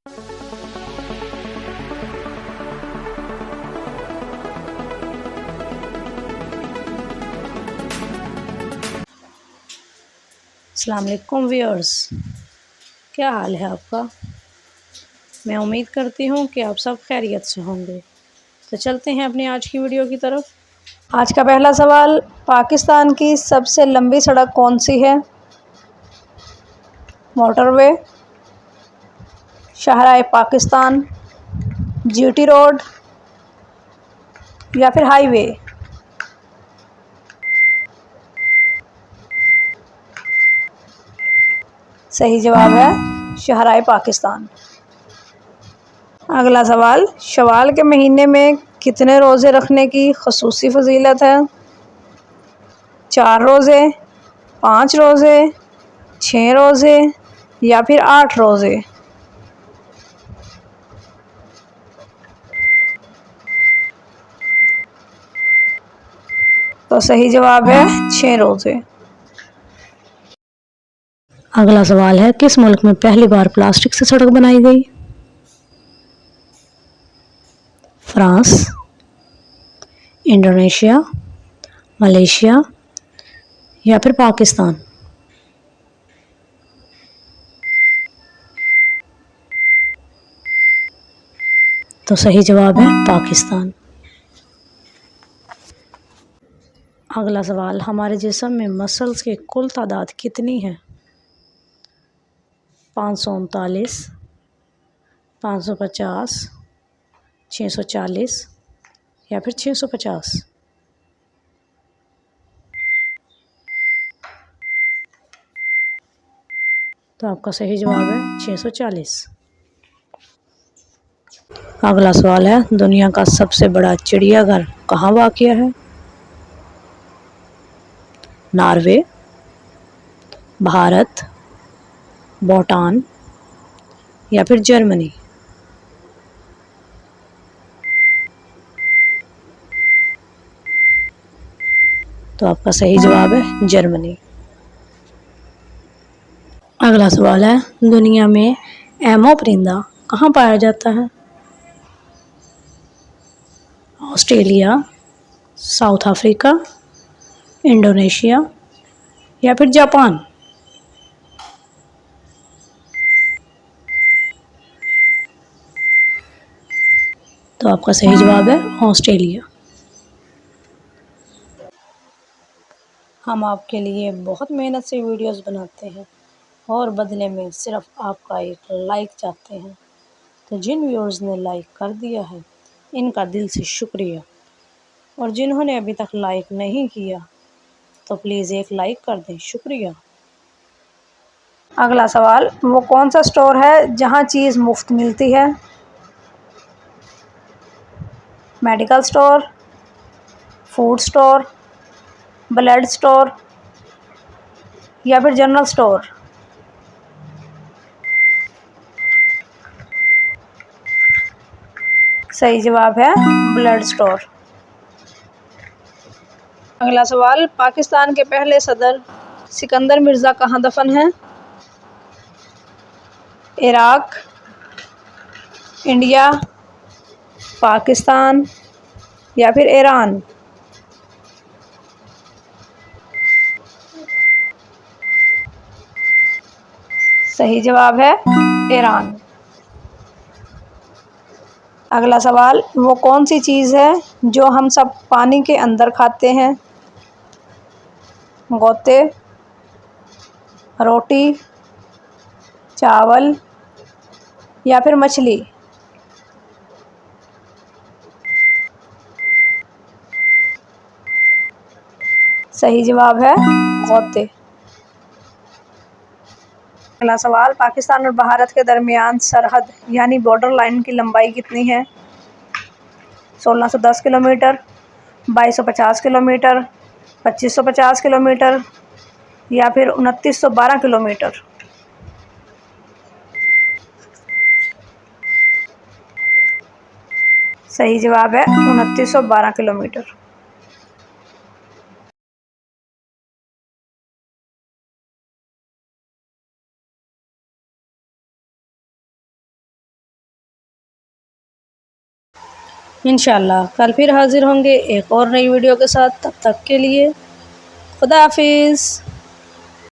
अस्सलाम वालेकुम व्यूअर्स, क्या हाल है आपका। मैं उम्मीद करती हूँ कि आप सब खैरियत से होंगे। तो चलते हैं अपनी आज की वीडियो की तरफ। आज का पहला सवाल, पाकिस्तान की सबसे लंबी सड़क कौन सी है। मोटरवे, शाहराह पाकिस्तान, जीटी रोड या फिर हाईवे। सही जवाब है शाहराह पाकिस्तान। अगला सवाल, शवाल के महीने में कितने रोज़े रखने की खसूसी फजीलत है। 4 रोज़े, 5 रोज़े, 6 रोज़े या फिर 8 रोज़े। तो सही जवाब है 6 रोज़े। अगला सवाल है, किस मुल्क में पहली बार प्लास्टिक से सड़क बनाई गई। फ्रांस, इंडोनेशिया, मलेशिया या फिर पाकिस्तान। तो सही जवाब है पाकिस्तान। अगला सवाल, हमारे जिस्म में मसल्स की कुल तादाद कितनी है। 539, 550, 640 या फिर 650। तो आपका सही जवाब है 640। अगला सवाल है, दुनिया का सबसे बड़ा चिड़ियाघर कहाँ वाक़या है। नॉर्वे, भारत, भूटान या फिर जर्मनी। तो आपका सही जवाब है जर्मनी। अगला सवाल है, दुनिया में एमो परिंदा कहाँ पाया जाता है। ऑस्ट्रेलिया, साउथ अफ्रीका, इंडोनेशिया या फिर जापान। तो आपका सही जवाब है ऑस्ट्रेलिया। हम आपके लिए बहुत मेहनत से वीडियोस बनाते हैं और बदले में सिर्फ आपका एक लाइक चाहते हैं। तो जिन व्यूअर्स ने लाइक कर दिया है, इनका दिल से शुक्रिया। और जिन्होंने अभी तक लाइक नहीं किया, तो प्लीज़ एक लाइक कर दें, शुक्रिया। अगला सवाल, वो कौन सा स्टोर है जहाँ चीज़ मुफ्त मिलती है। Medical store, food store, blood store या फिर जनरल स्टोर। सही जवाब है ब्लड स्टोर। अगला सवाल, पाकिस्तान के पहले सदर सिकंदर मिर्ज़ा कहाँ दफन हैं। इराक, इंडिया, पाकिस्तान या फिर ईरान। सही जवाब है ईरान। अगला सवाल, वो कौन सी चीज़ है जो हम सब पानी के अंदर खाते हैं। गोते, रोटी, चावल या फिर मछली। सही जवाब है गोते। अगला सवाल, पाकिस्तान और भारत के दरमियान सरहद यानी बॉर्डर लाइन की लंबाई कितनी है। 1610 किलोमीटर, 2250 किलोमीटर, 2550 किलोमीटर या फिर 2912 किलोमीटर। सही जवाब है 2912 किलोमीटर। इंशाल्लाह कल फिर हाज़िर होंगे एक और नई वीडियो के साथ। तब तक के लिए खुदा हाफिज़।